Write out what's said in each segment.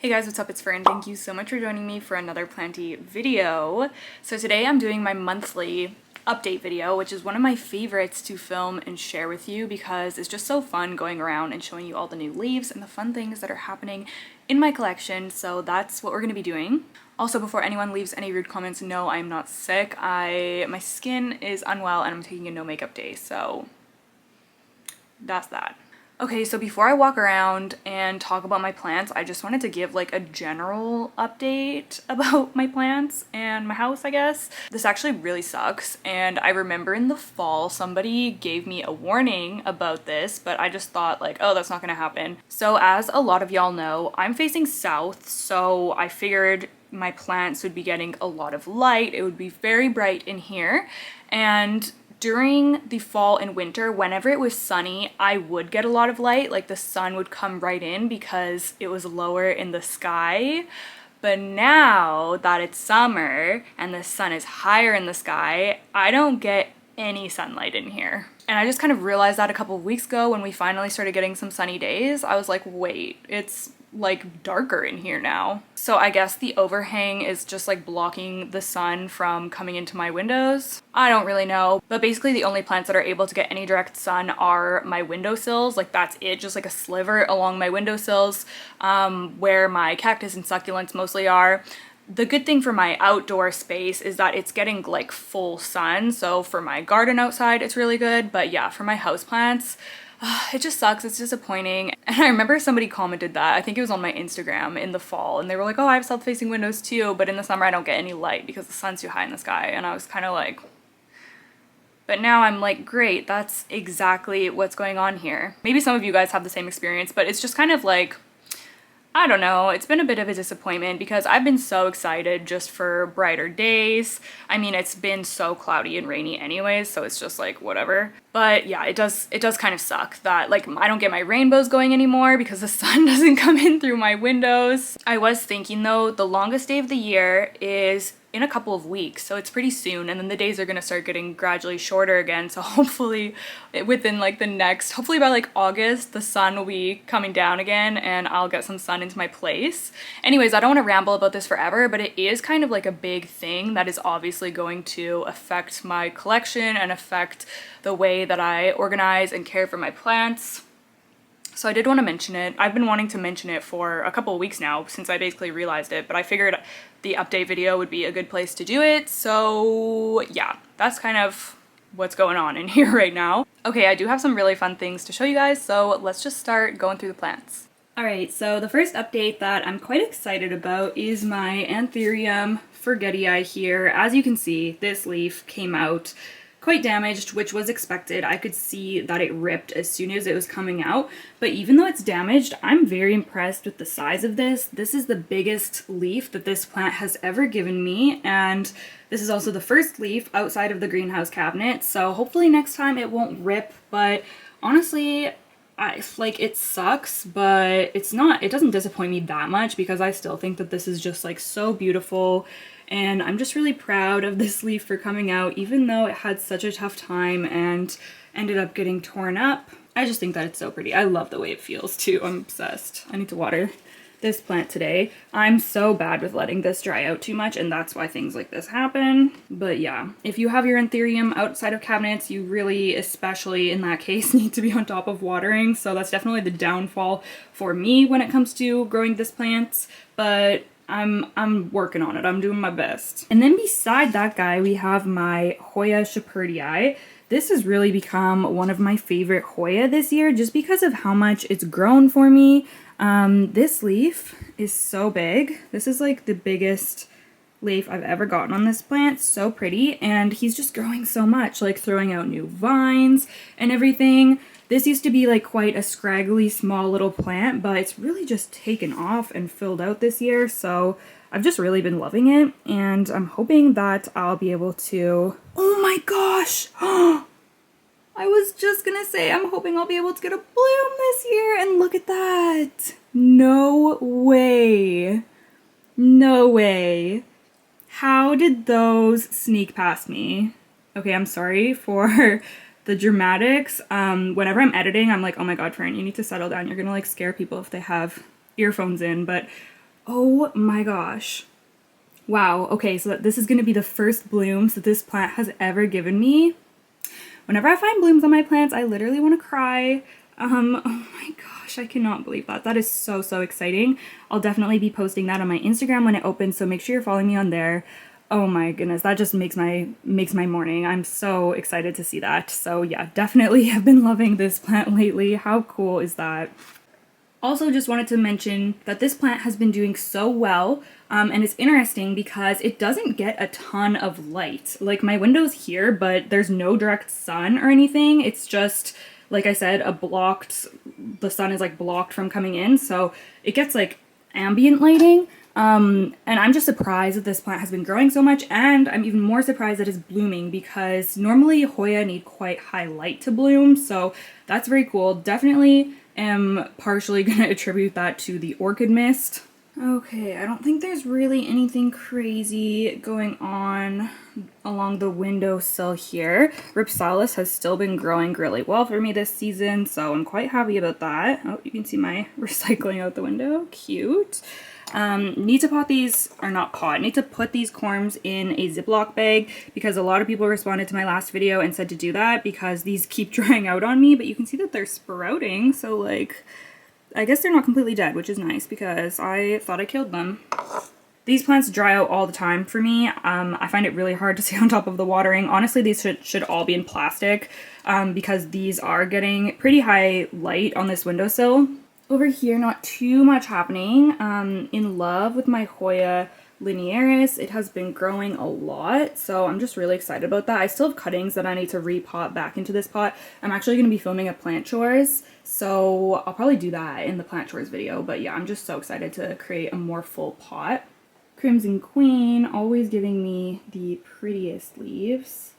Hey guys, what's up? It's Fern. Thank you so much for joining me for another Planty video. So today I'm doing my monthly update video, which is one of my favorites to film and share with you because it's just so fun going around and showing you all the new leaves and the fun things that are happening in my collection. So that's what we're going to be doing. Also, before anyone leaves any rude comments, no, I'm not sick. My skin is unwell and I'm taking a no makeup day, so that's that. Okay, so before I walk around and talk about my plants, I just wanted to give like a general update about my plants and my house, I guess. This actually really sucks, and I remember in the fall somebody gave me a warning about this, but I just thought like, oh, that's not gonna happen. So as a lot of y'all know, I'm facing south, so I figured my plants would be getting a lot of light. It would be very bright in here, and during the fall and winter, whenever it was sunny, I would get a lot of light, like the sun would come right in because it was lower in the sky. But now that it's summer and the sun is higher in the sky, I don't get any sunlight in here. And I just kind of realized that a couple of weeks ago when we finally started getting some sunny days. I was like, wait, it's like darker in here now. So I guess the overhang is just like blocking the sun from coming into my windows. I don't really know, but basically the only plants that are able to get any direct sun are my windowsills. Like that's it, just like a sliver along my windowsills, where my cactus and succulents mostly are. The good thing for my outdoor space is that it's getting like full sun, so for my garden outside it's really good, but yeah, for my houseplants, it just sucks. It's disappointing. And I remember somebody commented that, I think it was on my Instagram in the fall, and they were like, oh, I have south-facing windows too, but in the summer I don't get any light because the sun's too high in the sky. And I was kind of like, but now I'm like, great, that's exactly what's going on here. Maybe some of you guys have the same experience, but it's just kind of like, I don't know, it's been a bit of a disappointment because I've been so excited just for brighter days. I mean, it's been so cloudy and rainy anyways, so it's just like whatever. But yeah, it does kind of suck that like I don't get my rainbows going anymore because the sun doesn't come in through my windows. I was thinking though, the longest day of the year is in a couple of weeks, so it's pretty soon, and then the days are gonna start getting gradually shorter again, so hopefully within like hopefully by like August the sun will be coming down again and I'll get some sun into my place. Anyways, I don't want to ramble about this forever, but it is kind of like a big thing that is obviously going to affect my collection and affect the way that I organize and care for my plants. So I did want to mention it. I've been wanting to mention it for a couple of weeks now since I basically realized it, but I figured the update video would be a good place to do it. So yeah, that's kind of what's going on in here right now. Okay, I do have some really fun things to show you guys, so let's just start going through the plants. Alright, so the first update that I'm quite excited about is my Anthurium forgetii here. As you can see, this leaf came out quite damaged, which was expected. I could see that it ripped as soon as it was coming out, but even though it's damaged, I'm very impressed with the size of this. This is the biggest leaf that this plant has ever given me, and this is also the first leaf outside of the greenhouse cabinet, so hopefully next time it won't rip. But honestly, it sucks, but it doesn't disappoint me that much because I still think that this is just like so beautiful. And I'm just really proud of this leaf for coming out, even though it had such a tough time and ended up getting torn up. I just think that it's so pretty. I love the way it feels too. I'm obsessed. I need to water this plant today. I'm so bad with letting this dry out too much, and that's why things like this happen. But yeah, if you have your Anthurium outside of cabinets, you really, especially in that case, need to be on top of watering. So that's definitely the downfall for me when it comes to growing this plant. But I'm working on it. I'm doing my best. And then beside that guy, we have my Hoya shepherdii. This has really become one of my favorite Hoya this year just because of how much it's grown for me. This leaf is so big. This is like the biggest leaf I've ever gotten on this plant. So pretty, and he's just growing so much, like throwing out new vines and everything. This used to be like quite a scraggly small little plant, but it's really just taken off and filled out this year, so I've just really been loving it, and I'm hoping that I'll be able to... Oh my gosh! I was just gonna say, I'm hoping I'll be able to get a bloom this year, and look at that! No way! No way! How did those sneak past me? Okay, I'm sorry for the dramatics. Whenever I'm editing, I'm like, oh my god, Fran, you need to settle down. You're gonna like scare people if they have earphones in. But Oh my gosh. Wow, okay, so this is gonna be the first blooms that this plant has ever given me. Whenever I find blooms on my plants, I literally want to cry. Oh my gosh, I cannot believe that. That is so, so exciting. I'll definitely be posting that on my Instagram when it opens, so make sure you're following me on there. Oh my goodness, that just makes my morning. I'm so excited to see that. So yeah, definitely have been loving this plant lately. How cool is that? Also, just wanted to mention that this plant has been doing so well, and it's interesting because it doesn't get a ton of light. Like, my window's here, but there's no direct sun or anything. It's just, like I said, the sun is like blocked from coming in, so it gets like ambient lighting. And I'm just surprised that this plant has been growing so much, and I'm even more surprised that it's blooming because normally Hoya need quite high light to bloom, so that's very cool. Definitely am partially going to attribute that to the orchid mist. Okay, I don't think there's really anything crazy going on along the windowsill here. Ripsalis has still been growing really well for me this season, so I'm quite happy about that. Oh, you can see my recycling out the window. Cute. Need to need to put these corms in a Ziploc bag because a lot of people responded to my last video and said to do that because these keep drying out on me, but you can see that they're sprouting, so like, I guess they're not completely dead, which is nice because I thought I killed them. These plants dry out all the time for me. I find it really hard to stay on top of the watering. Honestly, these should all be in plastic because these are getting pretty high light on this windowsill. Over here, not too much happening. In love with my Hoya linearis. It has been growing a lot, so I'm just really excited about that. I still have cuttings that I need to repot back into this pot. I'm actually going to be filming a plant chores, so I'll probably do that in the plant chores video, but yeah, I'm just so excited to create a more full pot. Crimson Queen, always giving me the prettiest leaves.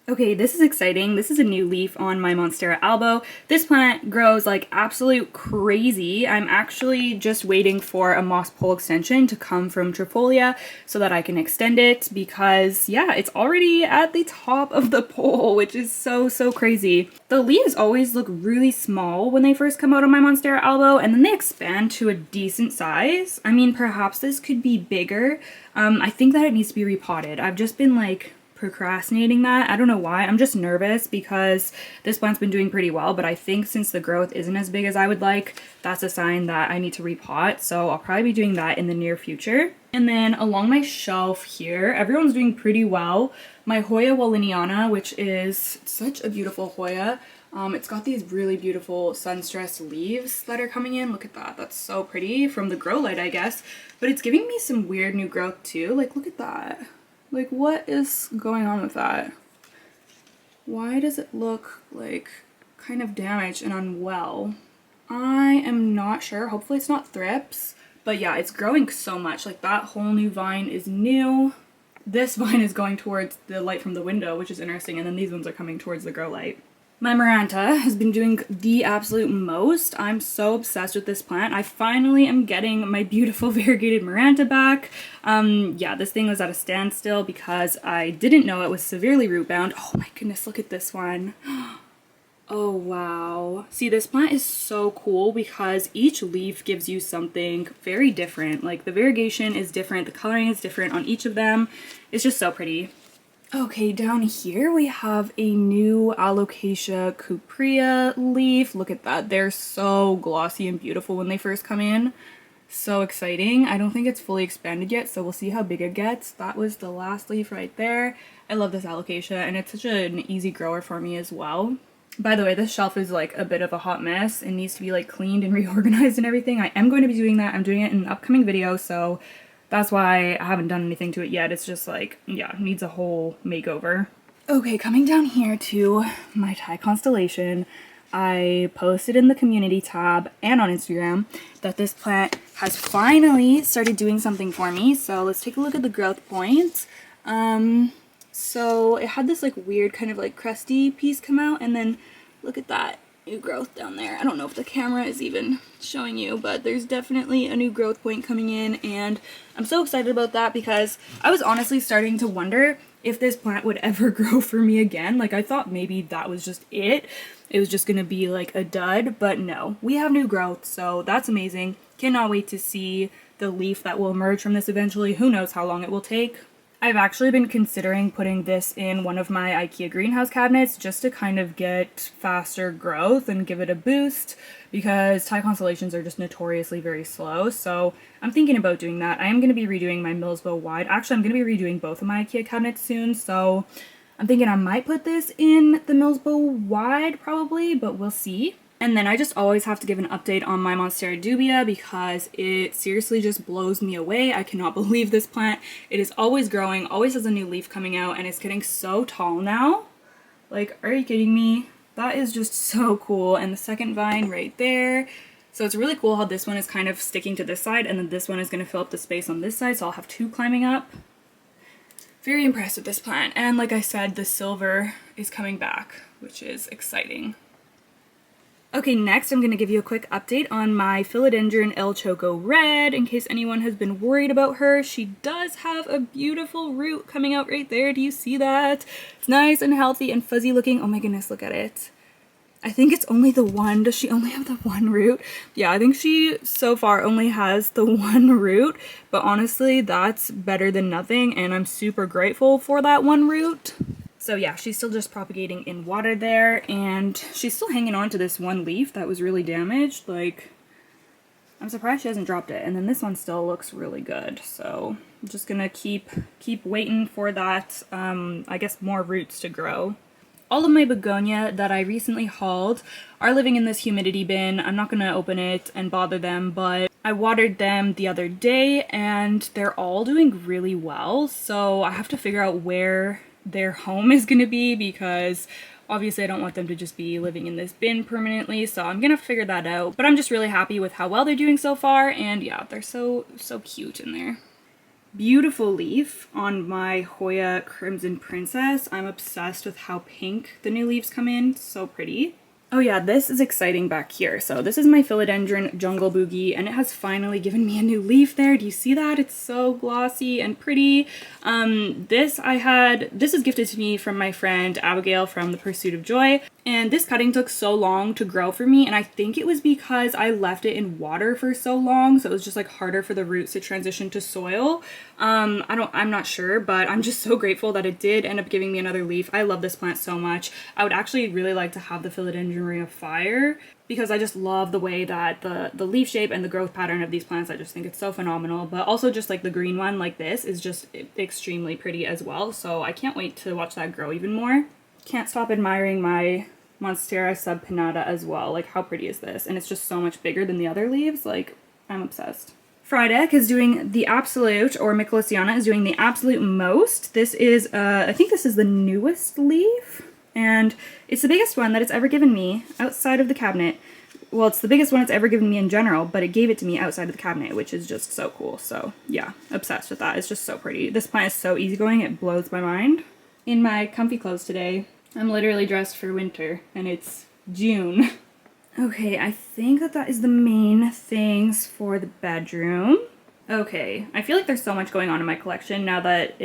Okay, this is exciting. This is a new leaf on my Monstera albo. This plant grows like absolute crazy. I'm actually just waiting for a moss pole extension to come from Trifolia so that I can extend it because, yeah, it's already at the top of the pole, which is so, so crazy. The leaves always look really small when they first come out on my Monstera albo, and then they expand to a decent size. I mean, perhaps this could be bigger. I think that it needs to be repotted. I've just been like procrastinating that. I don't know why. I'm just nervous because this plant's been doing pretty well, but I think since the growth isn't as big as I would like, that's a sign that I need to repot. So I'll probably be doing that in the near future. And then along my shelf here, everyone's doing pretty well. My Hoya Walliniana, which is such a beautiful Hoya. It's got these really beautiful sun-stressed leaves that are coming in. Look at that. That's so pretty from the grow light, I guess. But it's giving me some weird new growth too. Like, look at that. Like, what is going on with that? Why does it look like kind of damaged and unwell? I am not sure. Hopefully it's not thrips. But yeah, it's growing so much. Like, that whole new vine is new. This vine is going towards the light from the window, which is interesting. And then these ones are coming towards the grow light. My Maranta has been doing the absolute most. I'm so obsessed with this plant. I finally am getting my beautiful variegated Maranta back. Yeah, this thing was at a standstill because I didn't know it was severely root bound. Oh my goodness, look at this one. Oh wow. See, this plant is so cool because each leaf gives you something very different. Like, the variegation is different, the coloring is different on each of them. It's just so pretty. Okay, down here we have a new Alocasia cuprea leaf. Look at that. They're so glossy and beautiful when they first come in. So exciting. I don't think it's fully expanded yet, so we'll see how big it gets. That was the last leaf right there. I love this Alocasia, and it's such an easy grower for me as well. By the way, this shelf is like a bit of a hot mess. It needs to be like cleaned and reorganized and everything. I am going to be doing that. I'm doing it in an upcoming video, so that's why I haven't done anything to it yet. It's just like, yeah, needs a whole makeover. Okay, coming down here to my Thai constellation, I posted in the community tab and on Instagram that this plant has finally started doing something for me. So let's take a look at the growth point. So it had this like weird kind of like crusty piece come out, and then look at that new growth down there. I don't know if the camera is even showing you, but there's definitely a new growth point coming in, and I'm so excited about that because I was honestly starting to wonder if this plant would ever grow for me again. Like, I thought maybe that was just it. It was just gonna be like a dud, but no, we have new growth, so that's amazing. Cannot wait to see the leaf that will emerge from this eventually. Who knows how long it will take. I've actually been considering putting this in one of my IKEA greenhouse cabinets just to kind of get faster growth and give it a boost, because Thai constellations are just notoriously very slow. So I'm thinking about doing that. I am going to be redoing my Millsbow wide. Actually, I'm going to be redoing both of my IKEA cabinets soon. So I'm thinking I might put this in the Millsbow wide probably, but we'll see. And then I just always have to give an update on my Monstera dubia because it seriously just blows me away. I cannot believe this plant. It is always growing, always has a new leaf coming out, and it's getting so tall now. Like, are you kidding me? That is just so cool. And the second vine right there. So it's really cool how this one is kind of sticking to this side, and then this one is going to fill up the space on this side, so I'll have two climbing up. Very impressed with this plant. And like I said, the silver is coming back, which is exciting. Okay, next I'm going to give you a quick update on my Philodendron El Choco Red, in case anyone has been worried about her. She does have a beautiful root coming out right there. Do you see that? It's nice and healthy and fuzzy looking. Oh my goodness, look at it. I think it's only the one. Does she only have the one root? Yeah, I think she so far only has the one root, but honestly, that's better than nothing, and I'm super grateful for that one root. So yeah, she's still just propagating in water there, and she's still hanging on to this one leaf that was really damaged. Like, I'm surprised she hasn't dropped it. And then this one still looks really good. So I'm just gonna keep waiting for that, I guess, more roots to grow. All of my begonia that I recently hauled are living in this humidity bin. I'm not gonna open it and bother them, but I watered them the other day and they're all doing really well. So I have to figure out where their home is going to be, because obviously I don't want them to just be living in this bin permanently, so I'm gonna figure that out. But I'm just really happy with how well they're doing so far, and yeah, they're so cute in there. Beautiful leaf on my Hoya Crimson Princess. I'm obsessed with how pink the new leaves come in. So pretty. Oh yeah, this is exciting back here. So this is my Philodendron Jungle Boogie, and it has finally given me a new leaf there. Do you see that? It's so glossy and pretty. This is gifted to me from my friend Abigail from The Pursuit of Joy. And this cutting took so long to grow for me, and I think it was because I left it in water for so long, so it was just like harder for the roots to transition to soil. I'm not sure, but I'm just so grateful that it did end up giving me another leaf. I love this plant so much. I would actually really like to have the Philodendron Ring of Fire, because I just love the way that the leaf shape and the growth pattern of these plants, I just think it's so phenomenal. But also just like the green one like this is just extremely pretty as well, so I can't wait to watch that grow even more. Can't stop admiring my Monstera subpinnata as well. Like, how pretty is this? And it's just so much bigger than the other leaves. Like, I'm obsessed. Friedeck is doing the absolute, or Michelosiana is doing the absolute most. This is, I think this is the newest leaf, and it's the biggest one that it's ever given me outside of the cabinet. Well, it's the biggest one it's ever given me in general, but it gave it to me outside of the cabinet, which is just so cool. So yeah, obsessed with that. It's just so pretty. This plant is so easygoing, it blows my mind. In my comfy clothes today, I'm literally dressed for winter, and it's June. Okay, I think that is the main things for the bedroom. Okay, I feel like there's so much going on in my collection now that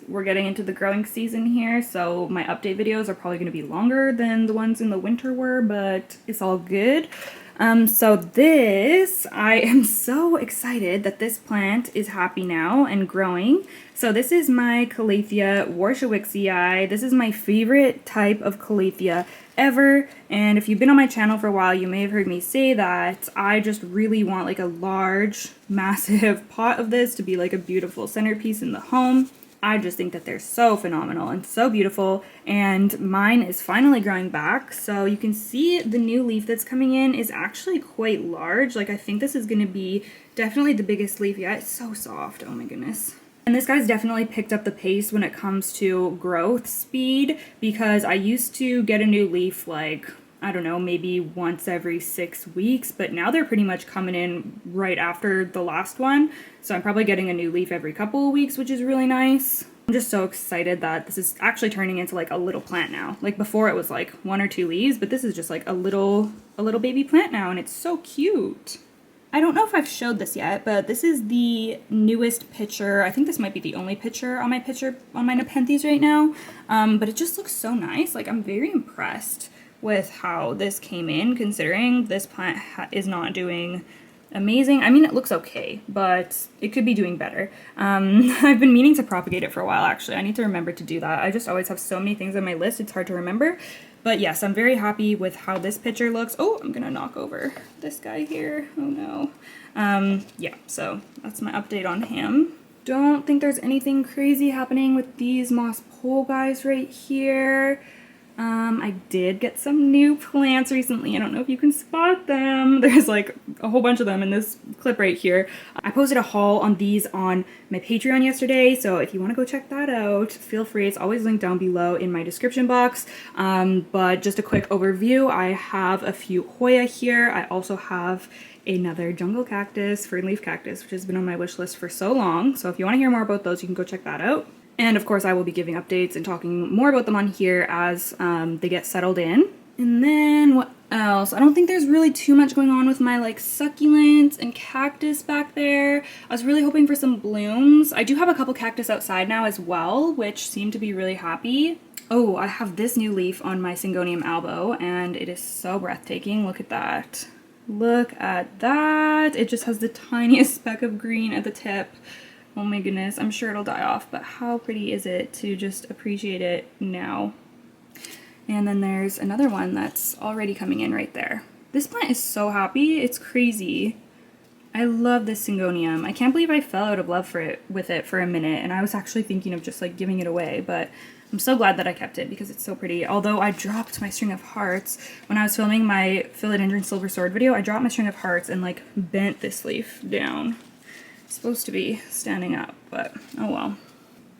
we're getting into the growing season here, so my update videos are probably going to be longer than the ones in the winter were, but it's all good. So this, I am so excited that this plant is happy now and growing. So this is my Calathea warshawixii. This is my favorite type of Calathea ever, and if you've been on my channel for a while, you may have heard me say that I just really want like a large, massive pot of this to be like a beautiful centerpiece in the home. I just think that they're so phenomenal and so beautiful, and mine is finally growing back. So you can see the new leaf that's coming in is actually quite large. Like, I think this is going to be definitely the biggest leaf yet. It's so soft. Oh my goodness. And this guy's definitely picked up the pace when it comes to growth speed, because I used to get a new leaf like, I don't know, maybe once every 6 weeks, but now they're pretty much coming in right after the last one. So I'm probably getting a new leaf every couple of weeks, which is really nice. I'm just so excited that this is actually turning into like a little plant now. Like before it was like 1 or 2 leaves, but this is just like a little baby plant now, and it's so cute. I don't know if I've showed this yet, but this is the newest picture. I think this might be the only picture on my Nepenthes right now. But it just looks so nice. Like, I'm very impressed with how this came in, considering this plant is not doing amazing. I mean, it looks okay, but it could be doing better. I've been meaning to propagate it for a while, actually. I need to remember to do that. I just always have so many things on my list, it's hard to remember. But yes, I'm very happy with how this picture looks. Oh, I'm gonna knock over this guy here. Oh no. Yeah, so that's my update on him. Don't think there's anything crazy happening with these moss pole guys right here. I did get some new plants recently. I don't know if you can spot them. There's like a whole bunch of them in this clip right here. I posted a haul on these on my Patreon yesterday, so if you want to go check that out, feel free. It's always linked down below in my description box. But just a quick overview, I have a few Hoya here. I also have another jungle cactus, fern leaf cactus, which has been on my wish list for so long. So if you want to hear more about those, you can go check that out. And of course, I will be giving updates and talking more about them on here as they get settled in. And then what else? I don't think there's really too much going on with my like succulents and cactus back there. I was really hoping for some blooms. I do have a couple cactus outside now as well, which seem to be really happy. Oh, I have this new leaf on my Syngonium albo, and it is so breathtaking. Look at that. Look at that. It just has the tiniest speck of green at the tip. Oh my goodness, I'm sure it'll die off, but how pretty is it to just appreciate it now? And then there's another one that's already coming in right there. This plant is so happy, it's crazy. I love this Syngonium. I can't believe I fell out of love with it for a minute, and I was actually thinking of just like giving it away, but I'm so glad that I kept it because it's so pretty. Although I dropped my string of hearts when I was filming my Philodendron Silver Sword video, I dropped my string of hearts and like bent this leaf down. Supposed to be standing up, but oh well.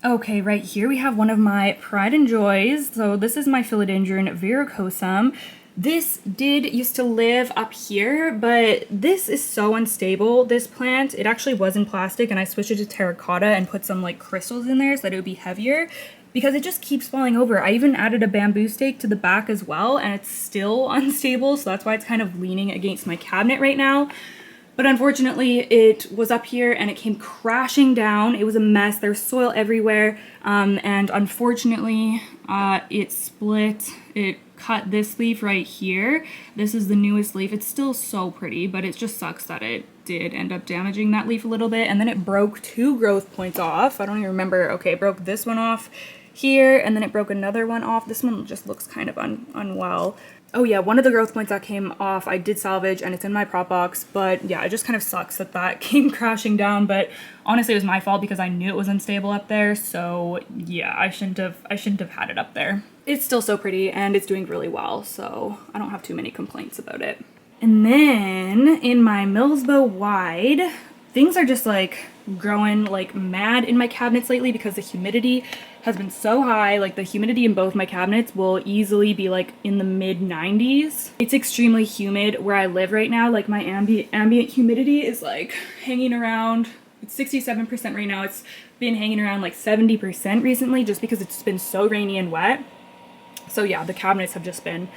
Okay, right here we have one of my pride and joys. So this is my Philodendron verrucosum. This did used to live up here, but this is so unstable, this plant. It actually was in plastic and I switched it to terracotta and put some like crystals in there so that it would be heavier because it just keeps falling over. I even added a bamboo stake to the back as well and it's still unstable, so that's why it's kind of leaning against my cabinet right now. But unfortunately, it was up here and it came crashing down. It was a mess. There's soil everywhere. And unfortunately, it split. It cut this leaf right here. This is the newest leaf. It's still so pretty, but it just sucks that it did end up damaging that leaf a little bit. And then it broke 2 growth points off. I don't even remember. Okay, it broke this one off here, and then it broke another one off. This one just looks kind of unwell. Oh yeah, one of the growth points that came off I did salvage and it's in my prop box, but yeah, it just kind of sucks that that came crashing down, but honestly it was my fault because I knew it was unstable up there, so yeah, I shouldn't have had it up there. It's still so pretty and it's doing really well, so I don't have too many complaints about it. And then in my Millsbow wide, things are just like growing like mad in my cabinets lately because the humidity has been so high. Like the humidity in both my cabinets will easily be like in the mid 90s. It's extremely humid where I live right now. Like my ambient humidity is like hanging around, it's 67% right now. It's been hanging around like 70% recently just because it's been so rainy and wet. So yeah, the cabinets have just been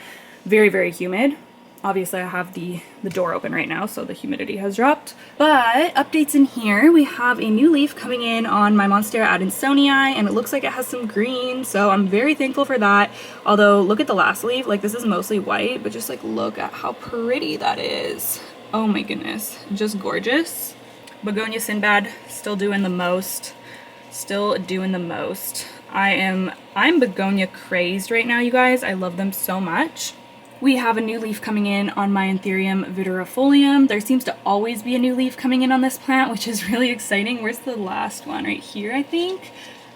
very, very humid. Obviously I have the door open right now, so the humidity has dropped. But updates in here, we have a new leaf coming in on my Monstera adansonii, and it looks like it has some green, so I'm very thankful for that. Although, look at the last leaf, like this is mostly white, but just like look at how pretty that is. Oh my goodness, just gorgeous. Begonia Sinbad, still doing the most. Still doing the most. I'm begonia crazed right now, you guys. I love them so much. We have a new leaf coming in on my Anthurium viridifolium. There seems to always be a new leaf coming in on this plant, which is really exciting. Where's the last one? Right here, I think.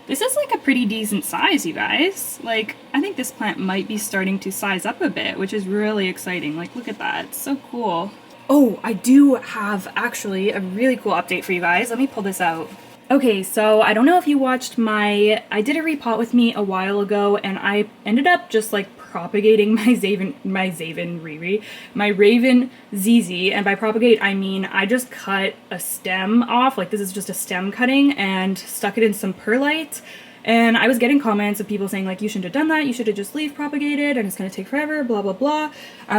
This is like a pretty decent size, you guys. Like, I think this plant might be starting to size up a bit, which is really exciting. Like, look at that. It's so cool. Oh, I do have actually a really cool update for you guys. Let me pull this out. Okay, so I don't know if you watched I did a repot with me a while ago, and I ended up just like propagating my Raven ZZ, and by propagate I mean I just cut a stem off, like this is just a stem cutting, and stuck it in some perlite. And I was getting comments of people saying like, you shouldn't have done that, you should have just leaf propagated and it's gonna take forever, blah blah blah.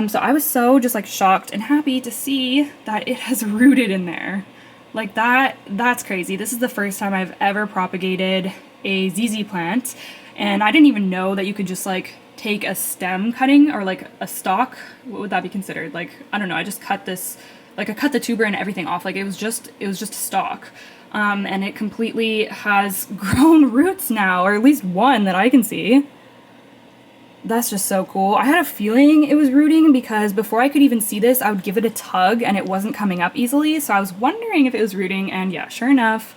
So I was so just like shocked and happy to see that it has rooted in there. Like that's crazy. This is the first time I've ever propagated a ZZ plant, and I didn't even know that you could just like take a stem cutting or like a stalk. What would that be considered? Like, I don't know, I just cut this like I cut the tuber and everything off. Like it was just a stalk. And it completely has grown roots now, or at least one that I can see. That's just so cool. I had a feeling it was rooting because before I could even see this, I would give it a tug and it wasn't coming up easily. So I was wondering if it was rooting, and yeah, sure enough,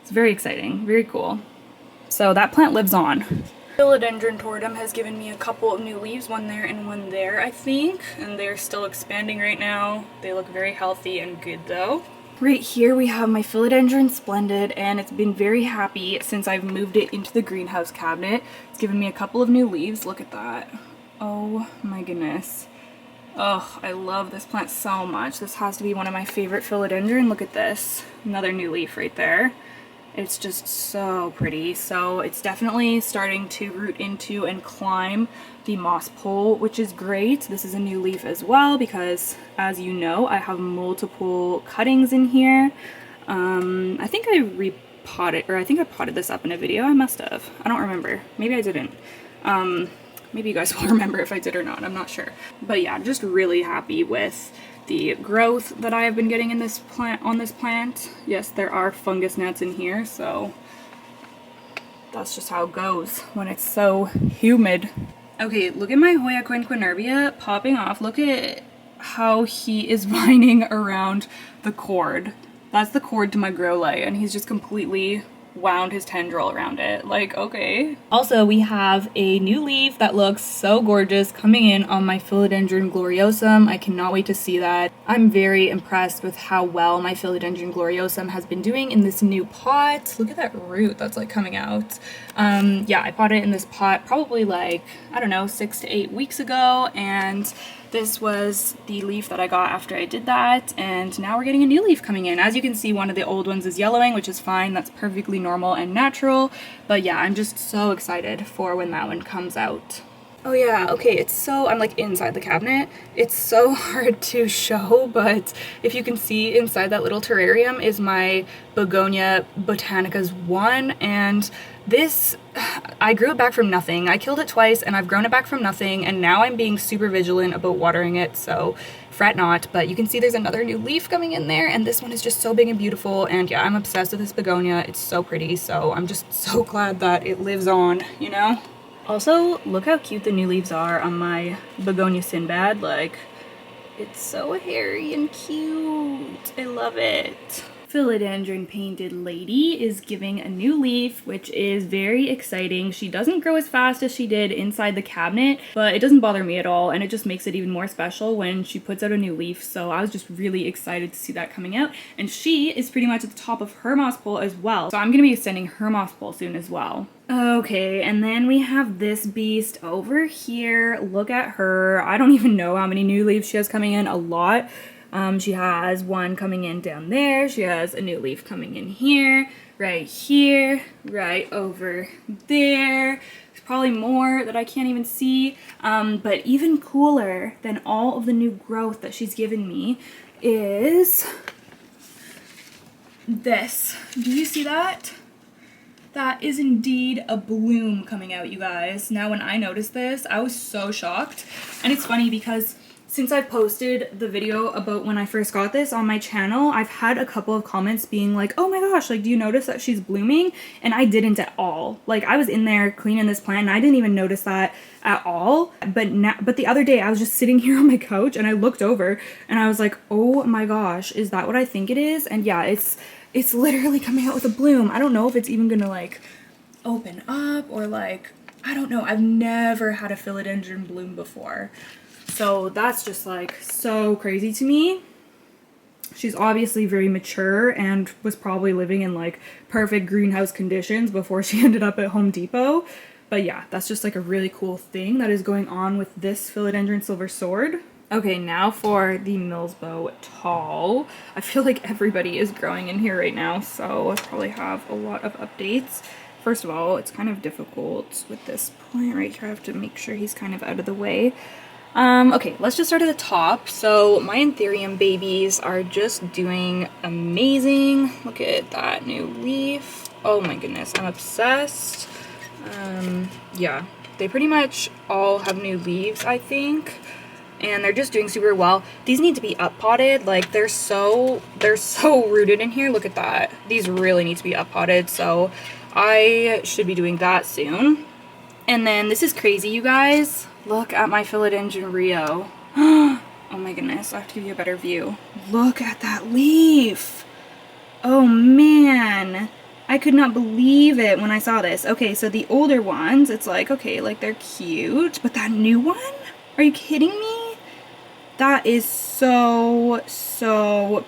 it's very exciting, very cool. So that plant lives on. Philodendron tortum has given me a couple of new leaves, one there and one there, I think, and they're still expanding right now. They look very healthy and good though. Right here we have my Philodendron Splendid, and it's been very happy since I've moved it into the greenhouse cabinet. It's given me a couple of new leaves. Look at that. Oh my goodness. Oh, I love this plant so much. This has to be one of my favorite philodendron. Look at this. Another new leaf right there. It's just so pretty. So it's definitely starting to root into and climb the moss pole, which is great. This is a new leaf as well because, as you know, I have multiple cuttings in here. I think I repotted, or I think I potted this up in a video. I must have. I don't remember. Maybe I didn't. Maybe you guys will remember if I did or not. I'm not sure. But yeah, just really happy with the growth that I have been getting in this plant, on this plant. Yes, there are fungus gnats in here, so that's just how it goes when it's so humid. Okay, look at my Hoya quinquenervia popping off. Look at how he is vining around the cord. That's the cord to my grow light, and he's just completely wound his tendril around it. Like, okay. Also, we have a new leaf that looks so gorgeous coming in on my Philodendron gloriosum. I cannot wait to see that. I'm very impressed with how well my Philodendron gloriosum has been doing in this new pot. Look at that root that's like coming out. Yeah, I potted it in this pot probably like, I don't know, 6 to 8 weeks ago, and this was the leaf that I got after I did that, and now we're getting a new leaf coming in. As you can see, one of the old ones is yellowing, which is fine. That's perfectly normal and natural. But yeah, I'm just so excited for when that one comes out. Oh yeah, okay, it's so, I'm like inside the cabinet. It's so hard to show, but if you can see inside that little terrarium is my Begonia Botanicas 1, and this, I grew it back from nothing. I killed it twice and I've grown it back from nothing, and now I'm being super vigilant about watering it, so fret not. But you can see there's another new leaf coming in there, and this one is just so big and beautiful, and yeah, I'm obsessed with this begonia. It's so pretty, so I'm just so glad that it lives on, you know? Also, look how cute the new leaves are on my Begonia Sinbad. Like, it's so hairy and cute. I love it. Philodendron Painted Lady is giving a new leaf, which is very exciting. She doesn't grow as fast as she did inside the cabinet, but it doesn't bother me at all, and it just makes it even more special when she puts out a new leaf. So I was just really excited to see that coming out, and she is pretty much at the top of her moss pole as well. So I'm gonna be extending her moss pole soon as well. Okay, and then we have this beast over here. Look at her. I don't even know how many new leaves she has coming in. A lot. She has one coming in down there. She has a new leaf coming in here, right over there. There's probably more that I can't even see. But even cooler than all of the new growth that she's given me is this. Do you see that? That is indeed a bloom coming out, you guys. Now, when I noticed this, I was so shocked. And it's funny because since I've posted the video about when I first got this on my channel, I've had a couple of comments being like, oh my gosh, like, do you notice that she's blooming? And I didn't at all. Like, I was in there cleaning this plant and I didn't even notice that at all. But the other day I was just sitting here on my couch and I looked over and I was like, oh my gosh, is that what I think it is? And yeah, it's literally coming out with a bloom. I don't know if it's even gonna like open up or like, I don't know. I've never had a philodendron bloom before. So that's just like so crazy to me. She's obviously very mature and was probably living in like perfect greenhouse conditions before she ended up at Home Depot. But yeah, that's just like a really cool thing that is going on with this philodendron silver sword. Okay, now for the Millsbow Tall. I feel like everybody is growing in here right now, so I probably have a lot of updates. First of all, it's kind of difficult with this plant right here. I have to make sure he's kind of out of the way. Okay, let's just start at the top. So my Anthurium babies are just doing amazing. Look at that new leaf. Oh my goodness, I'm obsessed. Yeah, they pretty much all have new leaves, I think. and they're just doing super well. These need to be up potted. Like they're so rooted in here. Look at that. These really need to be up potted, so I should be doing that soon. And then this is crazy, you guys. Look at my philodendron Rio. Oh my goodness, I have to give you a better view. Look at that leaf. Oh man, I could not believe it when I saw this. Okay, so the older ones, it's like, okay, like they're cute, but that new one? Are you kidding me? That is so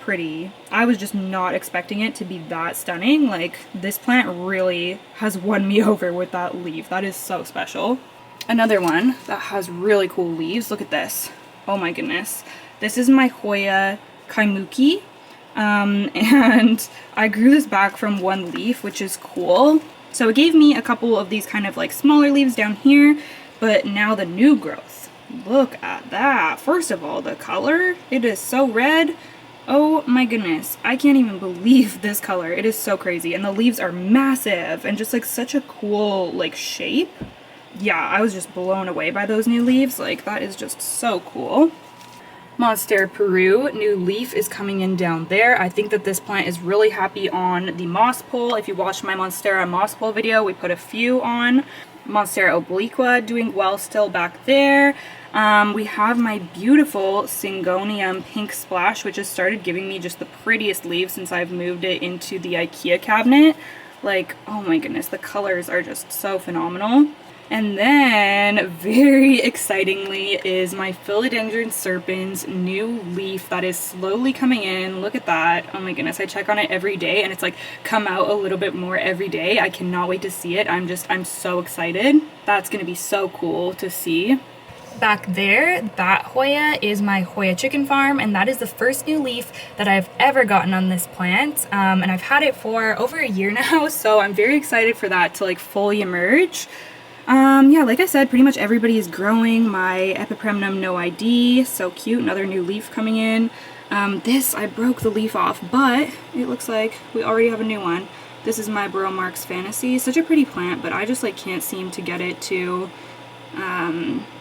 pretty. I was just not expecting it to be that stunning. Like, this plant really has won me over with that leaf. That is so special. Another one that has really cool leaves. Look at this. Oh my goodness. This is my Hoya Kaimuki. And I grew this back from one leaf, which is cool. So it gave me a couple of these kind of like smaller leaves down here, but now the new growth. Look at that. First of all, the color, it is so red. Oh my goodness. I can't even believe this color. It is so crazy. And the leaves are massive and just like such a cool like shape. Yeah, I was just blown away by those new leaves. Like, that is just so cool. Monstera Peru, new leaf is coming in down there. I think that this plant is really happy on the moss pole. If you watched my Monstera moss pole video, we put a few on. Monstera obliqua doing well still back there. We have my beautiful Syngonium Pink Splash, which has started giving me just the prettiest leaves since I've moved it into the IKEA cabinet. Like, oh my goodness, the colors are just so phenomenal. And then, very excitingly, is my Philodendron Serpens new leaf that is slowly coming in. Look at that. Oh my goodness, I check on it every day and it's like come out a little bit more every day. I cannot wait to see it. I'm so excited. That's gonna be so cool to see. Back there, that Hoya is my Hoya chicken farm, and that is the first new leaf that I've ever gotten on this plant. And I've had it for over a year now, so I'm very excited for that to like fully emerge. Yeah, like I said, pretty much everybody is growing. My Epipremnum No ID, so cute, another new leaf coming in. This, I broke the leaf off, but it looks like we already have a new one. This is my Burromarx Fantasy, such a pretty plant, but I just like can't seem to get it to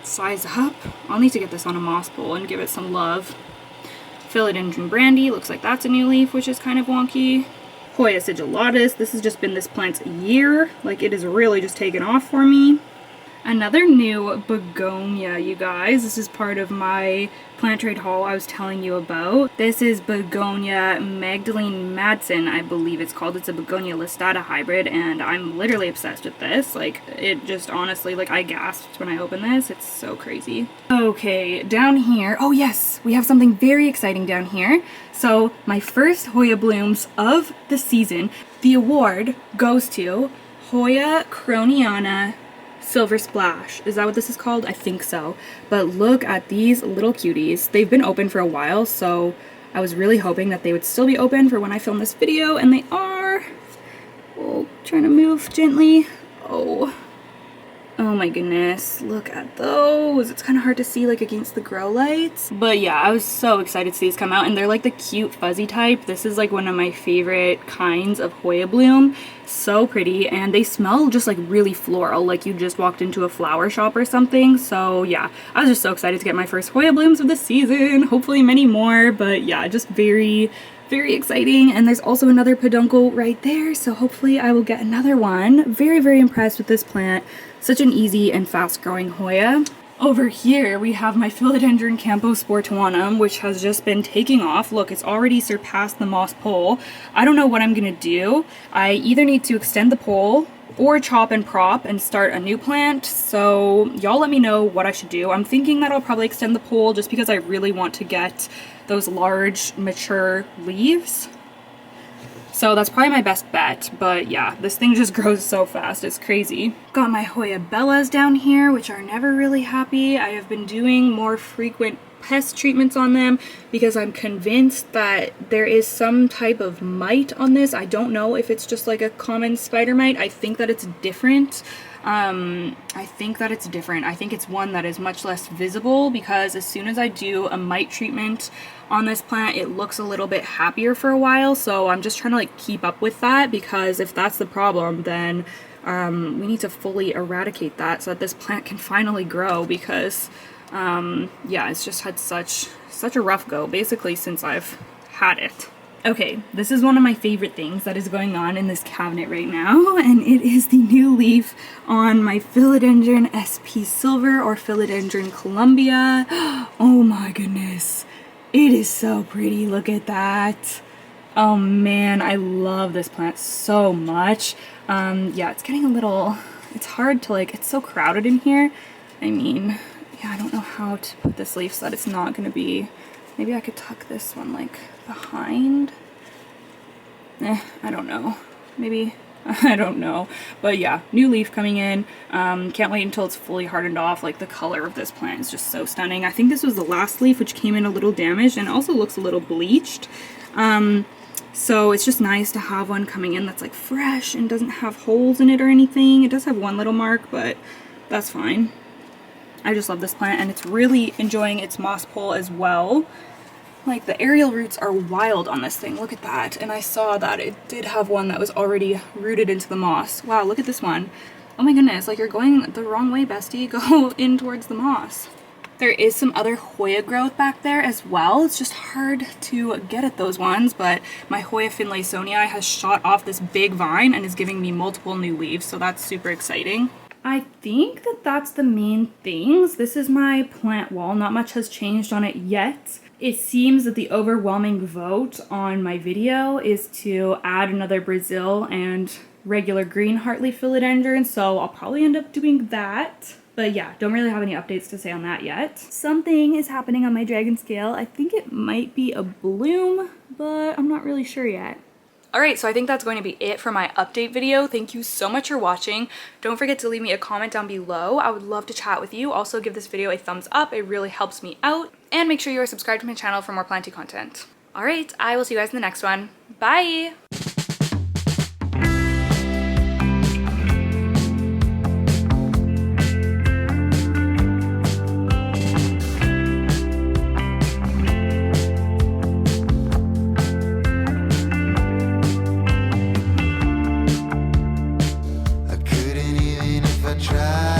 size up. I'll need to get this on a moss pole and give it some love. Philodendron Brandy, looks like that's a new leaf, which is kind of wonky. Hoya sigillatus, this has just been this plant's year. Like, it has really just taken off for me. Another new begonia, you guys. This is part of my plant trade haul I was telling you about. This is Begonia Magdalene Madsen, I believe it's called. It's a Begonia listata hybrid, and I'm literally obsessed with this. Like, it just honestly, like, I gasped when I opened this. It's so crazy. Okay, down here, oh yes, we have something very exciting down here. So, my first Hoya blooms of the season, the award goes to Hoya Croniana Silver Splash. Is that what this is called? I think so. But look at these little cuties. They've been open for a while, so I was really hoping that they would still be open for when I film this video, and they are. Oh, trying to move gently. Oh my goodness, look at those. It's kind of hard to see like against the grow lights. But yeah, I was so excited to see these come out, and they're like the cute fuzzy type. This is like one of my favorite kinds of Hoya bloom. So pretty, and they smell just like really floral, like you just walked into a flower shop or something. So yeah, I was just so excited to get my first Hoya blooms of the season. Hopefully many more, but yeah, just very exciting. And there's also another peduncle right there, so hopefully I will get another one. Very impressed with this plant. Such an easy and fast growing Hoya. Over here we have my Philodendron Camposportuanum, which has just been taking off. Look, it's already surpassed the moss pole. I don't know what I'm gonna do. I either need to extend the pole or chop and prop and start a new plant, so y'all let me know what I should do. I'm thinking that I'll probably extend the pole just because I really want to get those large mature leaves. So that's probably my best bet, but yeah, this thing just grows so fast, it's crazy. Got my Hoya Bellas down here, which are never really happy. I have been doing more frequent pest treatments on them because I'm convinced that there is some type of mite on this. I don't know if it's just like a common spider mite. I think that it's different. I think it's one that is much less visible, because as soon as I do a mite treatment on this plant, it looks a little bit happier for a while. So I'm just trying to like keep up with that, because if that's the problem, then we need to fully eradicate that so that this plant can finally grow, because Yeah, it's just had such a rough go, basically, since I've had it. Okay, this is one of my favorite things that is going on in this cabinet right now, and it is the new leaf on my Philodendron SP Silver or Philodendron Columbia. Oh my goodness. It is so pretty, look at that. Oh man, I love this plant so much. Yeah, it's getting a little, it's hard to like, it's so crowded in here. I mean, yeah, I don't know how to put this leaf so that it's not gonna be, maybe I could tuck this one like behind. I don't know. Maybe, I don't know. But yeah, new leaf coming in. Can't wait until it's fully hardened off. Like the color of this plant is just so stunning. I think this was the last leaf, which came in a little damaged and also looks a little bleached. So it's just nice to have one coming in that's like fresh and doesn't have holes in it or anything. It does have one little mark, but that's fine. I just love this plant, and it's really enjoying its moss pole as well. Like the aerial roots are wild on this thing, look at that. And I saw that it did have one that was already rooted into the moss. Wow, look at this one. Oh my goodness, like you're going the wrong way, bestie. Go in towards the moss. There is some other Hoya growth back there as well. It's just hard to get at those ones, but my Hoya finlaysonii has shot off this big vine and is giving me multiple new leaves, so that's super exciting. I think that that's the main things. This is my plant wall. Not much has changed on it yet. It seems that the overwhelming vote on my video is to add another Brazil and regular green heartleaf philodendron, so I'll probably end up doing that. But yeah, don't really have any updates to say on that yet. Something is happening on my dragon scale. I think it might be a bloom, but I'm not really sure yet. Alright, so I think that's going to be it for my update video. Thank you so much for watching. Don't forget to leave me a comment down below. I would love to chat with you. Also give this video a thumbs up. It really helps me out. And make sure you are subscribed to my channel for more planty content. Alright, I will see you guys in the next one. Bye! Try